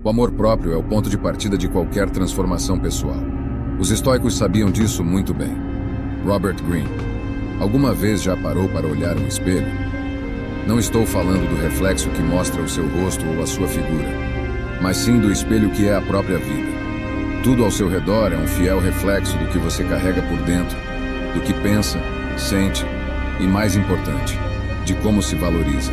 O amor próprio é o ponto de partida de qualquer transformação pessoal. Os estoicos sabiam disso muito bem. Robert Greene. Alguma vez já parou para olhar um espelho? Não estou falando do reflexo que mostra o seu rosto ou a sua figura, mas sim do espelho que é a própria vida. Tudo ao seu redor é um fiel reflexo do que você carrega por dentro, do que pensa, sente e, mais importante, de como se valoriza.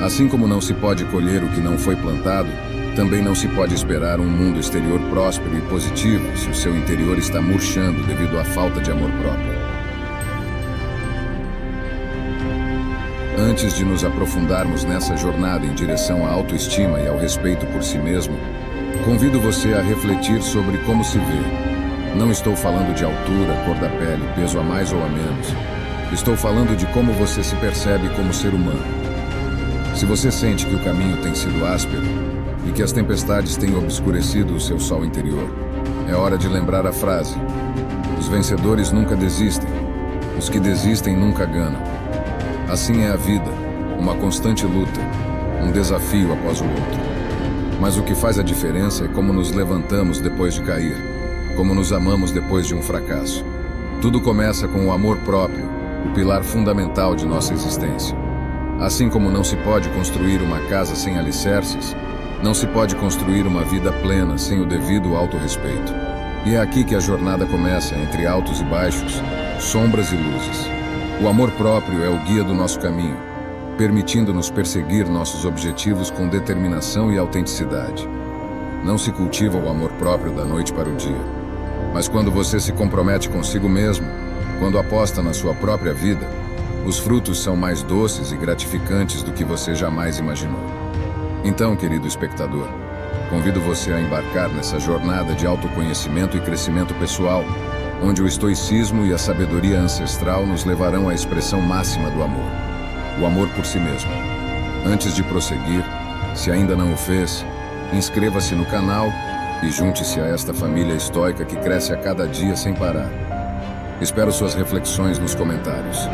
Assim como não se pode colher o que não foi plantado, também não se pode esperar um mundo exterior próspero e positivo se o seu interior está murchando devido à falta de amor próprio. Antes de nos aprofundarmos nessa jornada em direção à autoestima e ao respeito por si mesmo, convido você a refletir sobre como se vê. Não estou falando de altura, cor da pele, peso a mais ou a menos. Estou falando de como você se percebe como ser humano. Se você sente que o caminho tem sido áspero e que as tempestades têm obscurecido o seu sol interior, é hora de lembrar a frase: os vencedores nunca desistem, os que desistem nunca ganham. Assim é a vida, uma constante luta, um desafio após o outro. Mas o que faz a diferença é como nos levantamos depois de cair, como nos amamos depois de um fracasso. Tudo começa com o amor próprio, o pilar fundamental de nossa existência. Assim como não se pode construir uma casa sem alicerces, não se pode construir uma vida plena sem o devido autorrespeito. E é aqui que a jornada começa, entre altos e baixos, sombras e luzes. O amor próprio é o guia do nosso caminho, permitindo-nos perseguir nossos objetivos com determinação e autenticidade. Não se cultiva o amor próprio da noite para o dia, mas quando você se compromete consigo mesmo, quando aposta na sua própria vida, os frutos são mais doces e gratificantes do que você jamais imaginou. Então, querido espectador, convido você a embarcar nessa jornada de autoconhecimento e crescimento pessoal, onde o estoicismo e a sabedoria ancestral nos levarão à expressão máxima do amor, o amor por si mesmo. Antes de prosseguir, se ainda não o fez, inscreva-se no canal e junte-se a esta família estoica que cresce a cada dia sem parar. Espero suas reflexões nos comentários.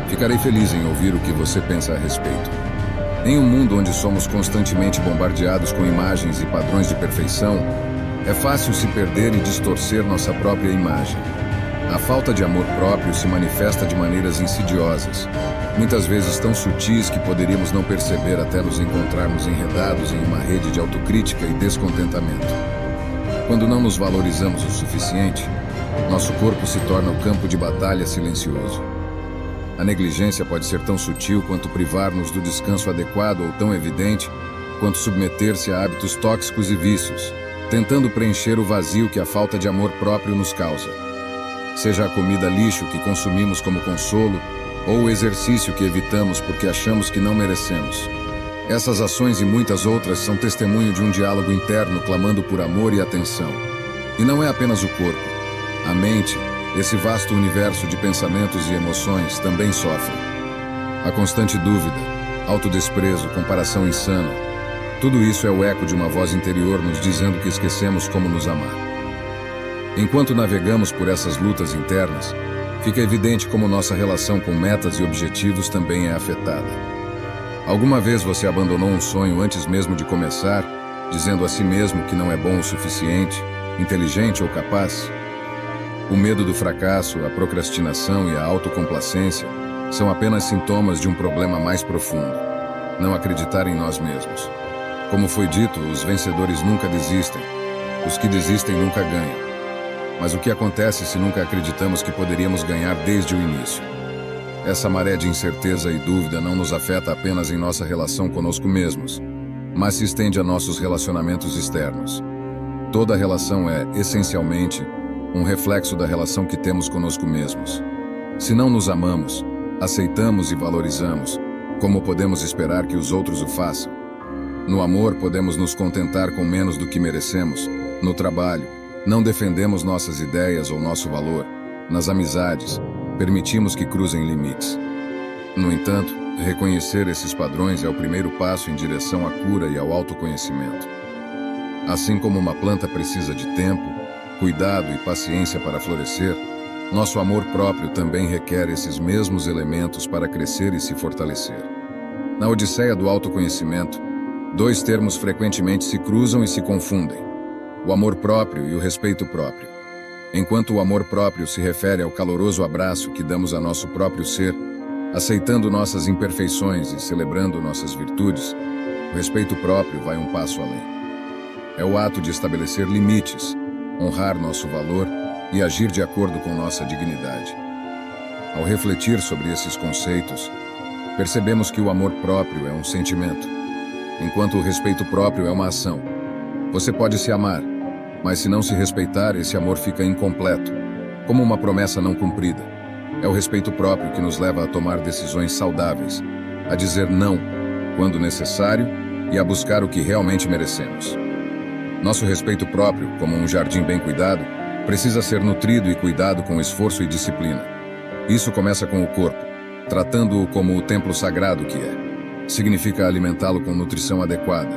Ficarei feliz em ouvir o que você pensa a respeito. Em um mundo onde somos constantemente bombardeados com imagens e padrões de perfeição, é fácil se perder e distorcer nossa própria imagem. A falta de amor próprio se manifesta de maneiras insidiosas, muitas vezes tão sutis que poderíamos não perceber até nos encontrarmos enredados em uma rede de autocrítica e descontentamento. Quando não nos valorizamos o suficiente, nosso corpo se torna o campo de batalha silencioso. A negligência pode ser tão sutil quanto privar-nos do descanso adequado ou tão evidente quanto submeter-se a hábitos tóxicos e vícios, tentando preencher o vazio que a falta de amor próprio nos causa. Seja a comida lixo que consumimos como consolo, ou o exercício que evitamos porque achamos que não merecemos. Essas ações e muitas outras são testemunho de um diálogo interno clamando por amor e atenção. E não é apenas o corpo. A mente, esse vasto universo de pensamentos e emoções, também sofre. A constante dúvida, autodesprezo, comparação insana, tudo isso é o eco de uma voz interior nos dizendo que esquecemos como nos amar. Enquanto navegamos por essas lutas internas, fica evidente como nossa relação com metas e objetivos também é afetada. Alguma vez você abandonou um sonho antes mesmo de começar, dizendo a si mesmo que não é bom o suficiente, inteligente ou capaz? O medo do fracasso, a procrastinação e a autocomplacência são apenas sintomas de um problema mais profundo: não acreditar em nós mesmos. Como foi dito, os vencedores nunca desistem, os que desistem nunca ganham. Mas o que acontece se nunca acreditamos que poderíamos ganhar desde o início? Essa maré de incerteza e dúvida não nos afeta apenas em nossa relação conosco mesmos, mas se estende a nossos relacionamentos externos. Toda relação é, essencialmente, um reflexo da relação que temos conosco mesmos. Se não nos amamos, aceitamos e valorizamos, como podemos esperar que os outros o façam? No amor, podemos nos contentar com menos do que merecemos. No trabalho, não defendemos nossas ideias ou nosso valor. Nas amizades, permitimos que cruzem limites. No entanto, reconhecer esses padrões é o primeiro passo em direção à cura e ao autoconhecimento. Assim como uma planta precisa de tempo, cuidado e paciência para florescer, nosso amor próprio também requer esses mesmos elementos para crescer e se fortalecer. Na odisseia do autoconhecimento, Dois termos frequentemente se cruzam e se confundem: o amor próprio e o respeito próprio. Enquanto o amor próprio se refere ao caloroso abraço que damos a nosso próprio ser, aceitando nossas imperfeições e celebrando nossas virtudes, o respeito próprio vai um passo além. É o ato de estabelecer limites, honrar nosso valor e agir de acordo com nossa dignidade. Ao refletir sobre esses conceitos, percebemos que o amor próprio é um sentimento, enquanto o respeito próprio é uma ação. Você pode se amar, mas se não se respeitar, esse amor fica incompleto, como uma promessa não cumprida. É o respeito próprio que nos leva a tomar decisões saudáveis, a dizer não, quando necessário, e a buscar o que realmente merecemos. Nosso respeito próprio, como um jardim bem cuidado, precisa ser nutrido e cuidado com esforço e disciplina. Isso começa com o corpo, tratando-o como o templo sagrado que é. Significa alimentá-lo com nutrição adequada,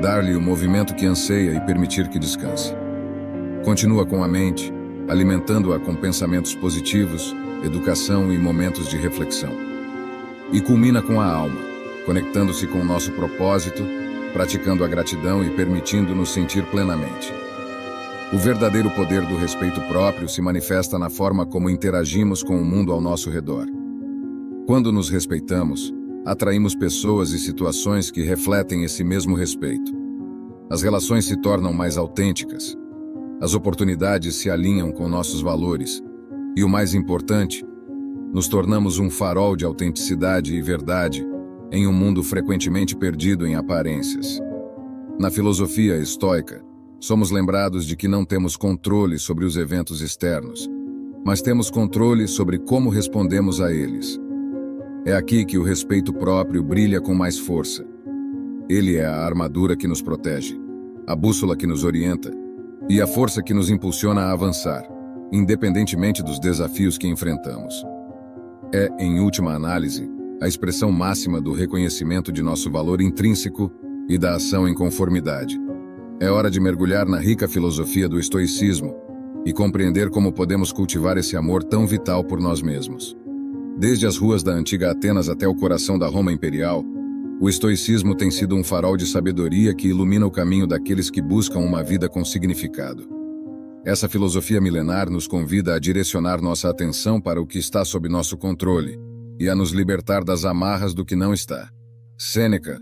dar-lhe o movimento que anseia e permitir que descanse. Continua com a mente, alimentando-a com pensamentos positivos, educação e momentos de reflexão. E culmina com a alma, conectando-se com o nosso propósito, praticando a gratidão e permitindo-nos sentir plenamente. O verdadeiro poder do respeito próprio se manifesta na forma como interagimos com o mundo ao nosso redor. Quando nos respeitamos, atraímos pessoas e situações que refletem esse mesmo respeito. As relações se tornam mais autênticas, as oportunidades se alinham com nossos valores e, o mais importante, nos tornamos um farol de autenticidade e verdade em um mundo frequentemente perdido em aparências. Na filosofia estoica, somos lembrados de que não temos controle sobre os eventos externos, mas temos controle sobre como respondemos a eles. É aqui que o respeito próprio brilha com mais força. Ele é a armadura que nos protege, a bússola que nos orienta e a força que nos impulsiona a avançar, independentemente dos desafios que enfrentamos. É, em última análise, a expressão máxima do reconhecimento de nosso valor intrínseco e da ação em conformidade. É hora de mergulhar na rica filosofia do estoicismo e compreender como podemos cultivar esse amor tão vital por nós mesmos. Desde as ruas da antiga Atenas até o coração da Roma imperial, o estoicismo tem sido um farol de sabedoria que ilumina o caminho daqueles que buscam uma vida com significado. Essa filosofia milenar nos convida a direcionar nossa atenção para o que está sob nosso controle e a nos libertar das amarras do que não está. Sêneca,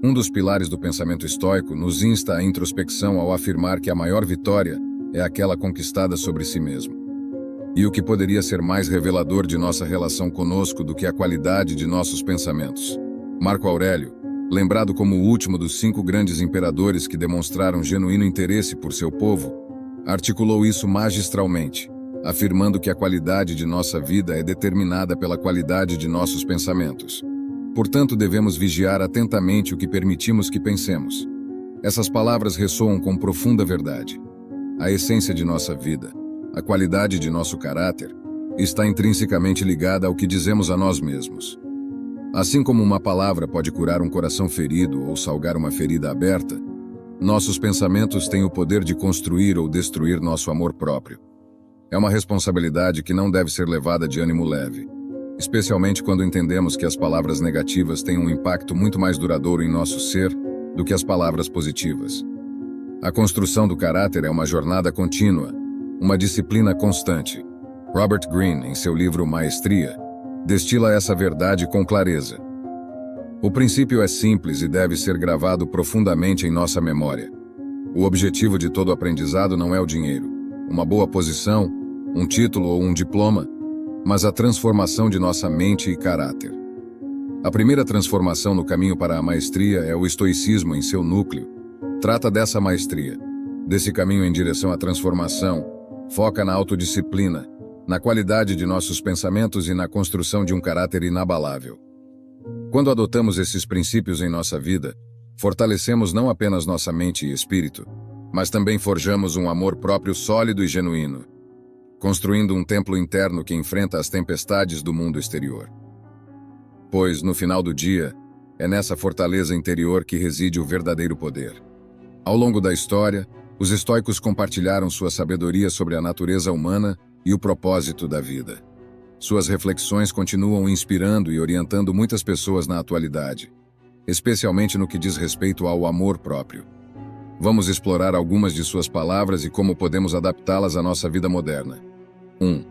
um dos pilares do pensamento estoico, nos insta à introspecção ao afirmar que a maior vitória é aquela conquistada sobre si mesmo. E o que poderia ser mais revelador de nossa relação conosco do que a qualidade de nossos pensamentos? Marco Aurélio, lembrado como o último dos 5 grandes imperadores que demonstraram genuíno interesse por seu povo, articulou isso magistralmente, afirmando que a qualidade de nossa vida é determinada pela qualidade de nossos pensamentos. Portanto, devemos vigiar atentamente o que permitimos que pensemos. Essas palavras ressoam com profunda verdade. A essência de nossa vida, a qualidade de nosso caráter, está intrinsecamente ligada ao que dizemos a nós mesmos. Assim como uma palavra pode curar um coração ferido ou salgar uma ferida aberta, nossos pensamentos têm o poder de construir ou destruir nosso amor próprio. É uma responsabilidade que não deve ser levada de ânimo leve, especialmente quando entendemos que as palavras negativas têm um impacto muito mais duradouro em nosso ser do que as palavras positivas. A construção do caráter é uma jornada contínua, uma disciplina constante. Robert Greene, em seu livro Maestria, destila essa verdade com clareza. O princípio é simples e deve ser gravado profundamente em nossa memória. O objetivo de todo aprendizado não é o dinheiro, uma boa posição, um título ou um diploma, mas a transformação de nossa mente e caráter. A primeira transformação no caminho para a maestria é o estoicismo em seu núcleo. Trata dessa maestria, desse caminho em direção à transformação, foca na autodisciplina, na qualidade de nossos pensamentos e na construção de um caráter inabalável. Quando adotamos esses princípios em nossa vida, fortalecemos não apenas nossa mente e espírito, mas também forjamos um amor próprio sólido e genuíno, construindo um templo interno que enfrenta as tempestades do mundo exterior. Pois, no final do dia, é nessa fortaleza interior que reside o verdadeiro poder. Ao longo da história, os estoicos compartilharam sua sabedoria sobre a natureza humana e o propósito da vida. Suas reflexões continuam inspirando e orientando muitas pessoas na atualidade. especialmente no que diz respeito ao amor próprio. Vamos explorar algumas de suas palavras e como podemos adaptá-las à nossa vida moderna. 1.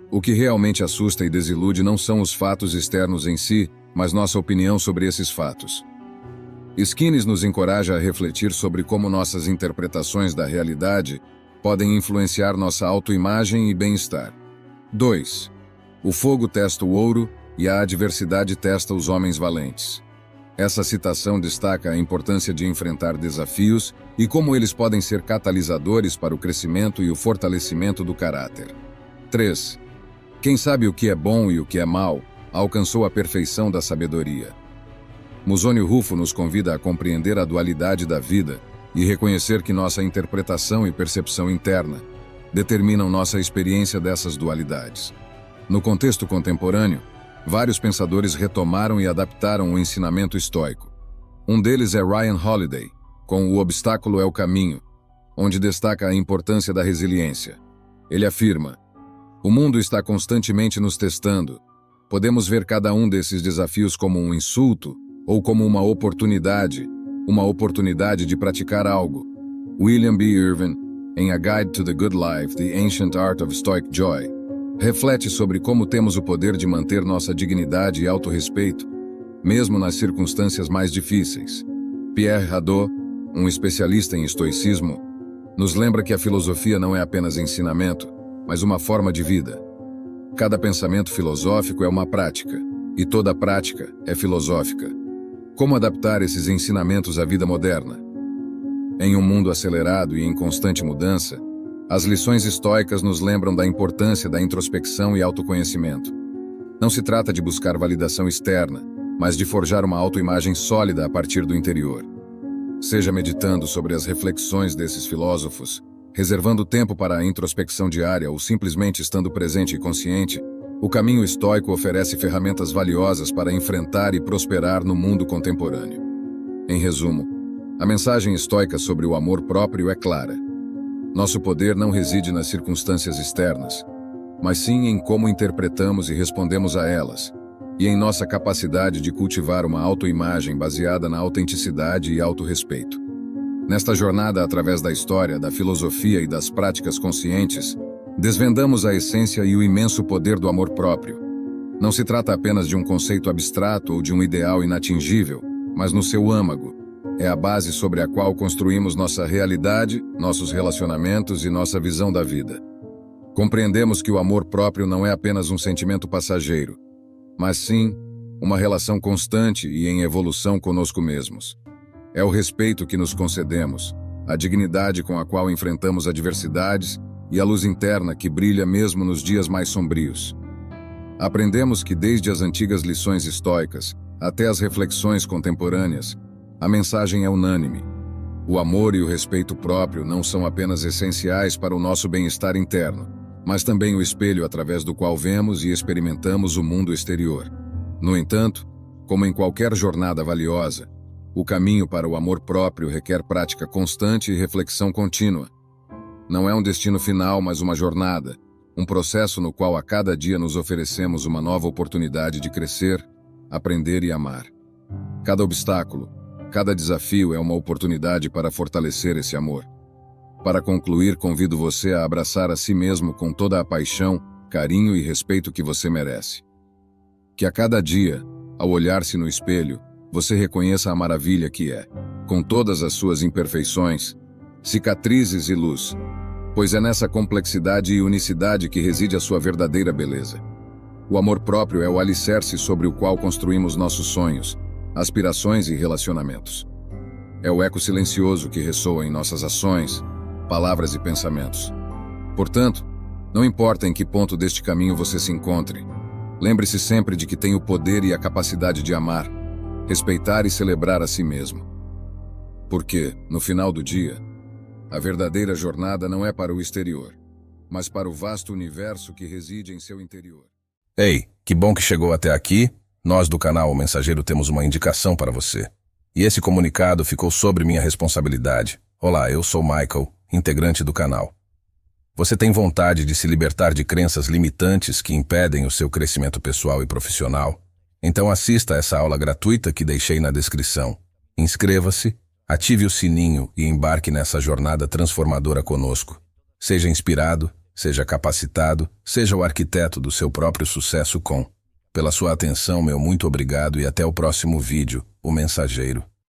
O que realmente assusta e desilude não são os fatos externos em si, mas nossa opinião sobre esses fatos. Skinner nos encoraja a refletir sobre como nossas interpretações da realidade podem influenciar nossa autoimagem e bem-estar. 2. O fogo testa o ouro e a adversidade testa os homens valentes. Essa citação destaca a importância de enfrentar desafios e como eles podem ser catalisadores para o crescimento e o fortalecimento do caráter. 3. Quem sabe o que é bom e o que é mal, alcançou a perfeição da sabedoria. Musônio Rufo nos convida a compreender a dualidade da vida e reconhecer que nossa interpretação e percepção interna determinam nossa experiência dessas dualidades. No contexto contemporâneo, vários pensadores retomaram e adaptaram o ensinamento estoico. Um deles é Ryan Holiday, com O Obstáculo é o Caminho, onde destaca a importância da resiliência. Ele afirma: o mundo está constantemente nos testando. Podemos ver cada um desses desafios como um insulto ou como uma oportunidade de praticar algo. William B. Irvin, em A Guide to the Good Life, The Ancient Art of Stoic Joy, reflete sobre como temos o poder de manter nossa dignidade e autorrespeito, mesmo nas circunstâncias mais difíceis. Pierre Hadot, um especialista em estoicismo, nos lembra que a filosofia não é apenas ensinamento, mas uma forma de vida. Cada pensamento filosófico é uma prática, e toda prática é filosófica. Como adaptar esses ensinamentos à vida moderna? Em um mundo acelerado e em constante mudança, as lições estoicas nos lembram da importância da introspecção e autoconhecimento. Não se trata de buscar validação externa, mas de forjar uma autoimagem sólida a partir do interior. Seja meditando sobre as reflexões desses filósofos, reservando tempo para a introspecção diária ou simplesmente estando presente e consciente, o caminho estoico oferece ferramentas valiosas para enfrentar e prosperar no mundo contemporâneo. Em resumo, a mensagem estoica sobre o amor próprio é clara. Nosso poder não reside nas circunstâncias externas, mas sim em como interpretamos e respondemos a elas, e em nossa capacidade de cultivar uma autoimagem baseada na autenticidade e autorrespeito. Nesta jornada através da história, da filosofia e das práticas conscientes, desvendamos a essência e o imenso poder do amor próprio. Não se trata apenas de um conceito abstrato ou de um ideal inatingível, mas no seu âmago. É a base sobre a qual construímos nossa realidade, nossos relacionamentos e nossa visão da vida. Compreendemos que o amor próprio não é apenas um sentimento passageiro, mas sim uma relação constante e em evolução conosco mesmos. É o respeito que nos concedemos, a dignidade com a qual enfrentamos adversidades e a luz interna que brilha mesmo nos dias mais sombrios. Aprendemos que desde as antigas lições estoicas até as reflexões contemporâneas, a mensagem é unânime. O amor e o respeito próprio não são apenas essenciais para o nosso bem-estar interno, mas também o espelho através do qual vemos e experimentamos o mundo exterior. No entanto, como em qualquer jornada valiosa, o caminho para o amor próprio requer prática constante e reflexão contínua. Não é um destino final, mas uma jornada, um processo no qual a cada dia nos oferecemos uma nova oportunidade de crescer, aprender e amar. Cada obstáculo, cada desafio é uma oportunidade para fortalecer esse amor. Para concluir, convido você a abraçar a si mesmo com toda a paixão, carinho e respeito que você merece. Que a cada dia, ao olhar-se no espelho, você reconheça a maravilha que é, com todas as suas imperfeições, cicatrizes e luz, pois é nessa complexidade e unicidade que reside a sua verdadeira beleza. O amor próprio é o alicerce sobre o qual construímos nossos sonhos, aspirações e relacionamentos. É o eco silencioso que ressoa em nossas ações, palavras e pensamentos. Portanto, não importa em que ponto deste caminho você se encontre, lembre-se sempre de que tem o poder e a capacidade de amar, respeitar e celebrar a si mesmo. Porque, no final do dia, a verdadeira jornada não é para o exterior, mas para o vasto universo que reside em seu interior. Ei, que bom que chegou até aqui. Nós do canal O Mensageiro temos uma indicação para você. E esse comunicado ficou sobre minha responsabilidade. Olá, eu sou Michael, integrante do canal. Você tem vontade de se libertar de crenças limitantes que impedem o seu crescimento pessoal e profissional? Então assista a essa aula gratuita que deixei na descrição. Inscreva-se, ative o sininho e embarque nessa jornada transformadora conosco. Seja inspirado, seja capacitado, seja o arquiteto do seu próprio sucesso com. Pela sua atenção, meu muito obrigado e até o próximo vídeo, O Mensageiro.